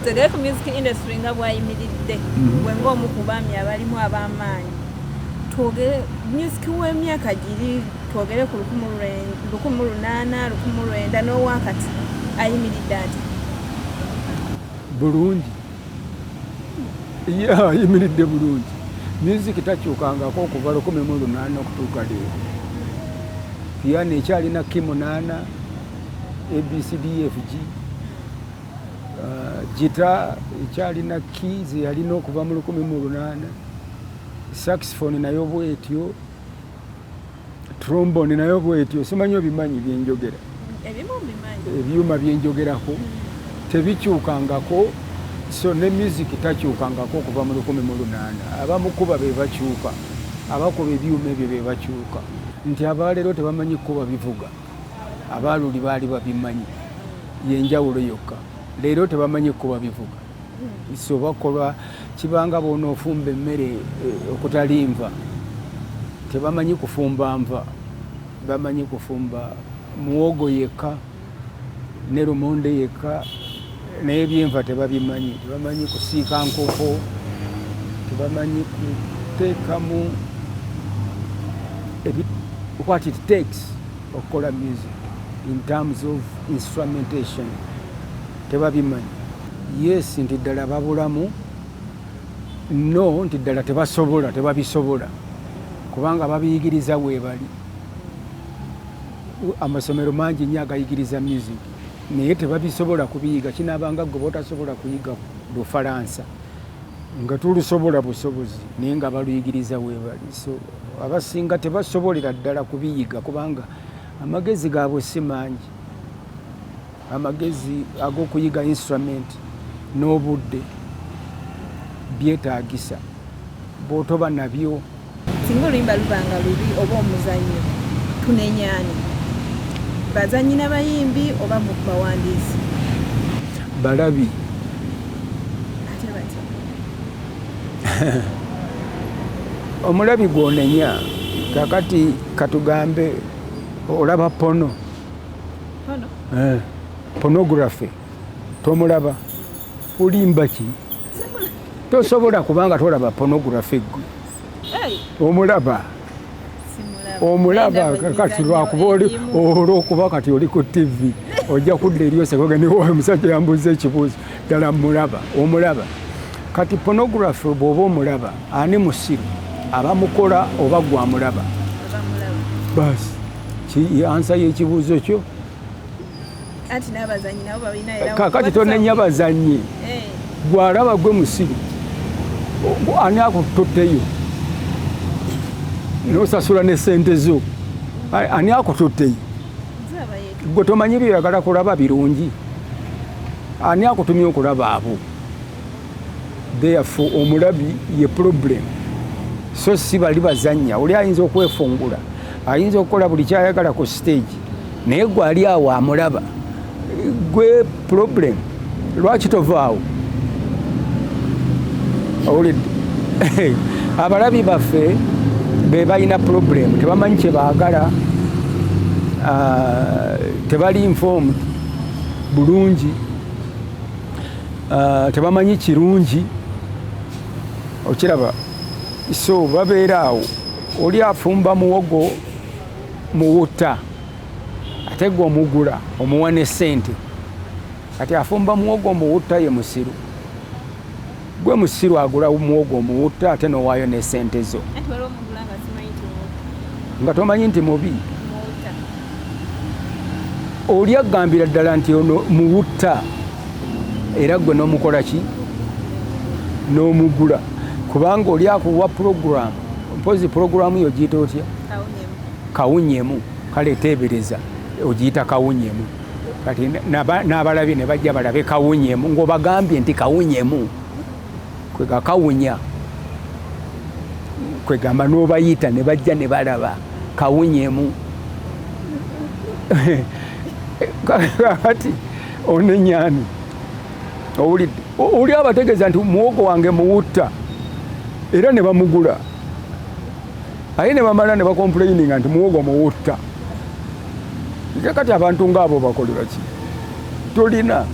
Tugere ku music industry nga bwayimiridde bwe ng'omu ku baami abalimu ab'amaanyi twogere music w'emyaka giri twogere ku 1800 1900 n'owakati ayimiridde ati bulungi ayimiridde bulungi music takyukangako okuva 1800 okutuuka leero piano ekyalina K8 ABCDFG gita ekyalina keys yalina okuva mu 1800 saxophone nayo bwetyo trombone nayo bwetyo simanyi obimanyi byenjogera ebyuma byenjogerako tebikyukangako so ne music takyukangako okuva mu 1800 abamukuba be bakyuka abakuba ebyuma ebyo be bakyuka nti abaleero tebamanyi kuba bivuga abaluli baali babimanyi yenjawulo yokka leero tebamanyi kuba bivuga so bakola kibanga bona ofumba emmere okutalimva tebamanyi kufumba nva bamanyi kufumba muwogo yekka ne lumonde yekka n'ebyenva tebabimanyi tebamanyi kusiika nkoko tebamanyi kuteekamu what it takes okukola music in terms of instrumentation tebabimanyi yes nti ddala babulamu no nti ddala tebasobola tebabisobola kubanga babiyigiriza weebali amasomero mangi nnyo agayigiriza music naye tebabisobola kubiyiga kinaabanga gwe botasobola kuyiga Lufalansa nga tulusobola busobozi naye nga baluyigiriza weebali so abasinga tebasobolera ddala kubiyiga kubanga amagezi gaabwe si mangi amagezi ag'okuyiga instrument n'obudde byetaagisa bw'otoba nabyo singa oluyimba lubanga lubi oba omuzannyo tunenyaani bazannyi n'abayimbi oba mu bawandiisi balabi ate batya omulabi gw'onenya kakati katugambe olaba pono pornography tomulaba olimba ki tosobola kubanga tolaba pornography gwe omulaba kati lwakuba olwokuba kati oli ku TV ojja kudda eryose koganiwa omusajja yambuza ekibuuzo ddala mulaba omulaba kati pornography bw'oba omulaba ani musiru abamukola oba gwamulaba basi ansa y'ekibuuzo kyo kakati tonenya bazannyi gwalaba gwe musiru ani akututteyo nosasula ne sente zo ani akututteyo gwe tomanyi byeyagala kulaba birungi ani akutumye okulaba abo therefore omulabi ye problem so si bali bazannya oli ayinza okwefungula ayinza okukola buli kyayagala ku stage naye gwe ali awo amulaba gwe problem lwaki tovaawo owulidde abalabi baffe be balina problem tebamanyi kye baagala tebali informed bulungi tebamanyi kirungi okiraba so babeera awo oli afumba muwogo muwuta ate gwe omugula omuwa ne ssente kati afumba muwogo omuwuta ye musiru gwe musiru agula muwogo omuwuta ate nowaayo ne ssente zo nga tomanyi nti mubi oli agambira ddala nti ono muwuta era gwe n'omukola ki n'omugula kubanga oli akuwa puroguramu mpozi puroguramu yo ogiyita otya kawunyemu kale teebereza ogiyita kawunyemu kati n'abalabi ne bajja balabe kawunyemu ng'obagambye nti kawunyemu kwega kawunya kwegamba n'obayita ne bajja ne balaba kawunyemu kati onenyani owulidde oli abategeeza nti muwogo wange muwutta era ne bamugula aye ne bamala ne bakomplaininga nti muwogo muwutta kati abantu ngaabo bakolera ki tolina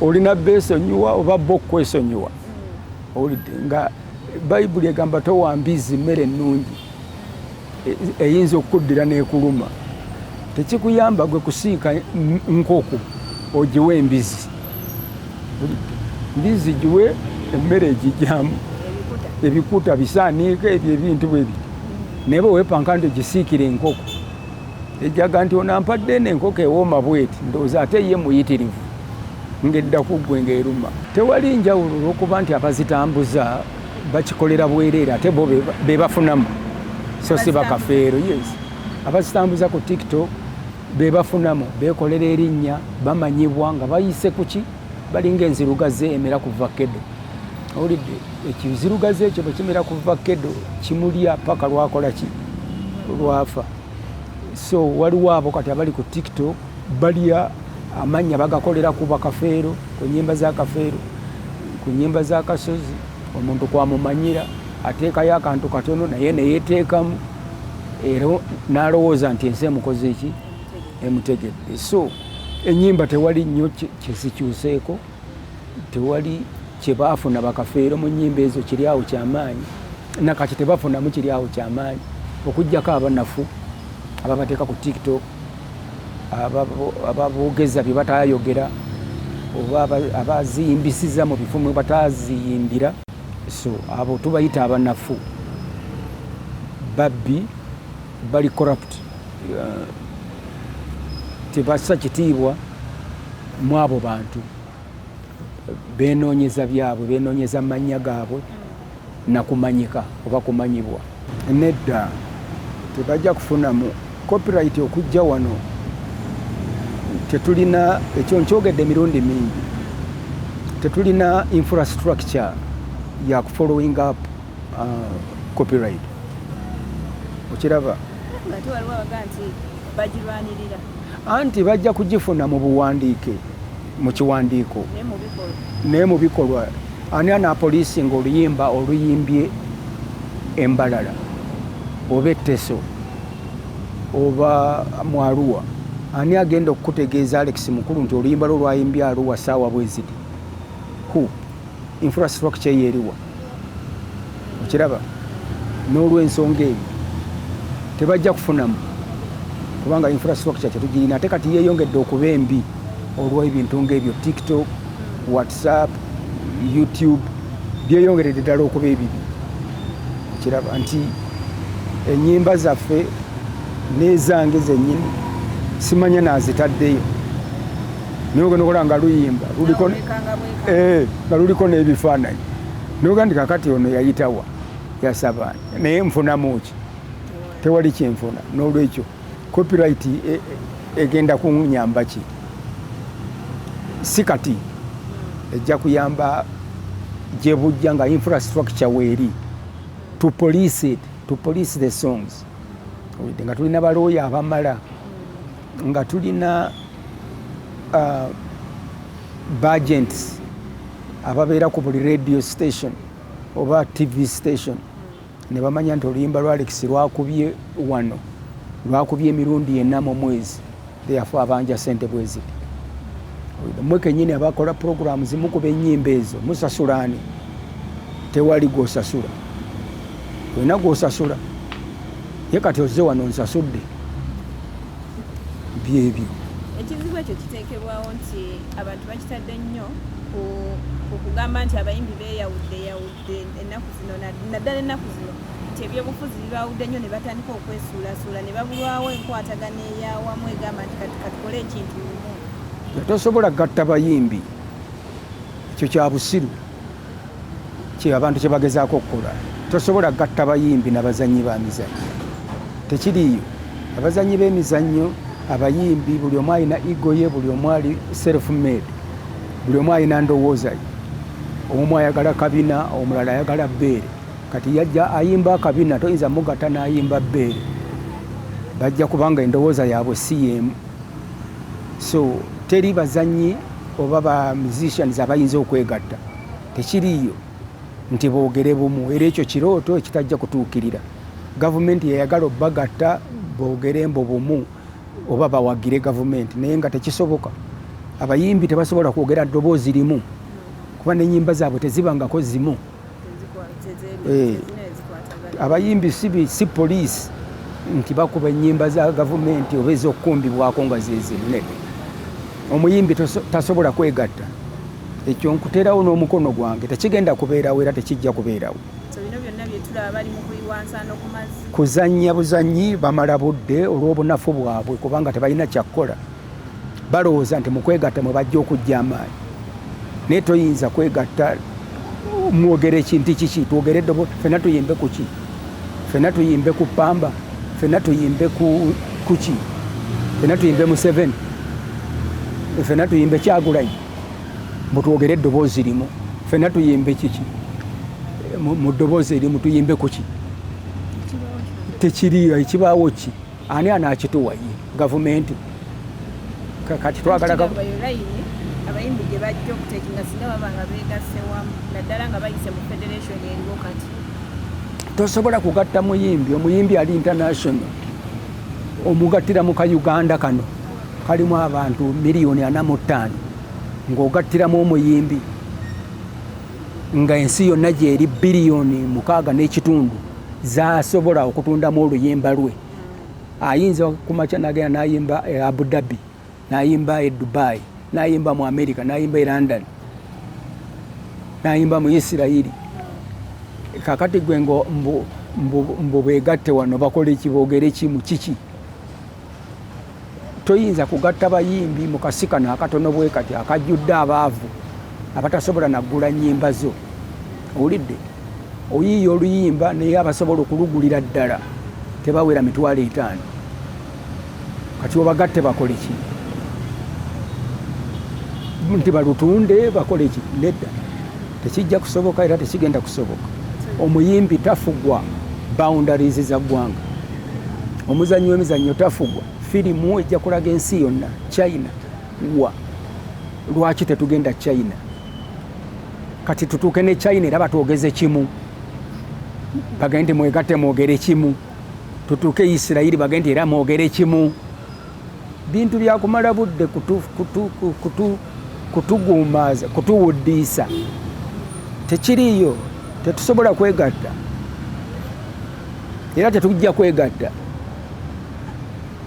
olina beesonyiwa oba bo kwesonyiwa owulidde nga bayibuli egamba towambizi mmere ennungi eyinza okukuddira n'ekuluma tekikuyamba gwe kusiika nkoko ogiwe embizi mbizi giwe emmere egijjamu ebikuta bisaaniika ebyo ebintu bwe biri naye weepanka nti ogisiikira enkoko ejaga nti onampadde n'enkoko ewooma bweti ndowooza ate ye muyitirivu ng'edda ku ggwe ng'eruma tewali njawulo olw'okuba nti abazitambuza bakikolera bwereere ate bo be bafunamu so si bakafeero yes abazitambuza ku tiktok be bafunamu beekolera erinnya bamanyibwa nga bayise ku ki balinga enzirugaze emera ku vakedo owulidde ekizirugaze ekyo bwe kimera ku vakedo kimulya paka lwakola ki lwafa so waliwo abo kati abali ku tiktok balya amanya bagakolera ku bakafeero ku nnyimba za kafeero ku nnyimba za kasozi omuntu kwamumanyira ateekayo akantu katono naye neyeteekamu era n'alowooza nti ensi emukoze eki emutegedde so ennyimba tewali nnyo kyezikyuseeko tewali kyebaafuna bakafeero mu nnyimba ezo kiri awo kyamaanyi nakati tebafunamu kiri awo kyamaanyi okugjako abanafu ababateeka ku tiktok ababoogeza bye batayogera oba abaziyimbisiza mu bifo mwe bataziyimbira so abo tubayita abanafu babbi bali corrupt tebassa kitiibwa mu abo bantu beenoonyeza byabwe beenoonyeza mannya gaabwe nakumanyika oba kumanyibwa nedda tebajja kufunamu copyright okujja wano tetulina ekyo nkyogedde emirundi mingi tetulina infrastructure ya following up copyright okiraba anti bajja kugifuna mu buwandiike mu kiwandiiko naye mu bikolwa ani anaapoliisinga oluyimba oluyimbye embalala oba etteso oba mwaluwa ani agenda okukutegeeza Alex Mukulu nti oluyimba lwo lwayimbye Arua saawa bwe ziti infrastructure yeeriwa okiraba n'olw'ensonga eyo tebajja kufunamu kubanga infrastructure tetugirina ate kati yeeyongedde okuba embi olw'ebintu ng'ebyo tiktok whatsapp youtube byeyongeredde ddala okuba ebibi okiraba nti ennyimba zaffe n'ezange zennyini simanya naazitaddeyo naye ogenda okola nga luyimba nga luliko n'ebifaananyi noga ndi kakati ono yayitawa yasaba naye nfunamu ki tewali kyenfuna n'olwekyo copyright egenda kunyamba ki si kati ejja kuyamba gye bujja nga infrastructure weeri to police the songs nga tulina balooya abamala nga tulina budgets ababeera ku buli radio station oba tv station ne bamanya nti oluyimba lwa Alex lwakubye wano lwakubye emirundi 4 mu mwezi therefore abanja sente bweziti mwe kenyini abakola programs mukuba ennyimba ezo musasulani tewali gwosasula wena gwosasula ye kati ozze wano nsasudde byebyo ekizibu ekyo kiteekebwawo nti abantu bakitadde nnyo okugamba nti abayimbi beeyawudde ennaku zino naddala ennaku zino nti ebyobufuzi bibawudde nnyo ne batandika okwesuulasuula ne babulwawo enkwatagana eyawamu egamba nti katukole ekintu lumu tosobola gatta bayimbi ekyo kya busiru kye abantu kye bagezaako okukola tosobola gatta bayimbi n'abazannyi ba mizannyo tekiriiyo abazannyi b'emizannyo abayimbi buli omu alina ego ye buli omu ali self made buli omu alina ndowooza ye omu ayagala kabina omulala ayagala bbeere kati yajja ayimba akabina toyinza mugatta n'ayimba bbeere bajja kubanga endowooza yaabwe si yeemu so teri bazannyi oba ba musicians abayinza okwegatta tekiriiyo nti boogere bumu era ekyo kirooto ekitajja kutuukirira gavumenti yayagala obbagatta boogere mbo bumu oba bawagire gavumenti naye nga tekisoboka abayimbi tebasobola kwogera ddoboozi limu kuba n'ennyimba zaabwe tezibangako zimu. Abayimbi si poliisi nti bakuba ennyimba za gavumenti oba ez'okukumbibwako nga zezine. Omuyimbi tasobola kwegatta. Ekyo nkuteerawo n'omukono gwange tekigenda kubeerawo era tekijja kubeerawo. Kuzannya buzannyi bamala budde olw'obunafu bwabwe kubanga tebalina kyakkola. Balowooza nti mu kwegatta mwe bajja okujja amaanyi. Naye toyinza kwegatta mwogere ekintu kiki twogere eddobo ffenna tuyimbe ku ki? Ffenna tuyimbe ku Pamba, ffenna tuyimbe ku ki? Ffenna tuyimbe Museveni, ffenna tuyimbe Kyagulanyi, mutwogere eddoboozi limu. Ffenna tuyimbe kiki? Mu ddoboozi erimu tuyimbe ku ki? Tekiriyo ekibaawo ki? Ani anaakituwa ye? Gavumenti. Kati twagala abayimbi gye bajja okuteekinga singa baba nga beegasse wamu naddala nga bayise mu federation eriwo kati. Tosobola kugatta muyimbi, omuyimbi ali international. Omugattira mu Uganda kano kalimu abantu 445,000 ng'ogattiramu omuyimbi nga ensi yonna gyeri 6 billion zasobola okutundamu oluyimba lwe. Ayinza kumakya nagenda n'ayimba Abu Dhabi, n'ayimba Dubai, n'ayimba mu America, n'ayimba London, n'ayimba mu Isirayiri. Kakati gwe ngo mbu beegatte wano bakole ekiboogere kimu kiki? Toyinza kugatta bayimbi mu kasi kano akatono bwe kati akajjudde abaavu abatasobola naggula nnyimba zo. Owulidde? Oyiiya oluyimba naye abasobola okulugulira ddala tebawera 5,000. Kati obagatte bakole ki? Nti balutunde bakole ki? Nedda. Tekijja kusoboka era tekigenda kusoboka. Omuyimbi tafugwa boundaries za ggwanga. Omuzannyi w'emizannyo tafugwa. Firimu ejja kulaga ensi yonna. China wa lwaki tetugenda China? Kati tutuuke ne China era batwogeze kimu, bagende mwegatte mwogere kimu. Tutuuke Isirayiri bagende era mwogere kimu. Bintu bya kumala budde kutuguumaza, kutuwuddiisa. Tekiriyo, tetusobola kwegatta era tetujja kwegatta.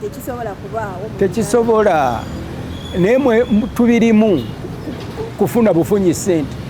Tekisobola kubaawo. Tekisobola. Naye tubirimu kufuna bufunyi ssente.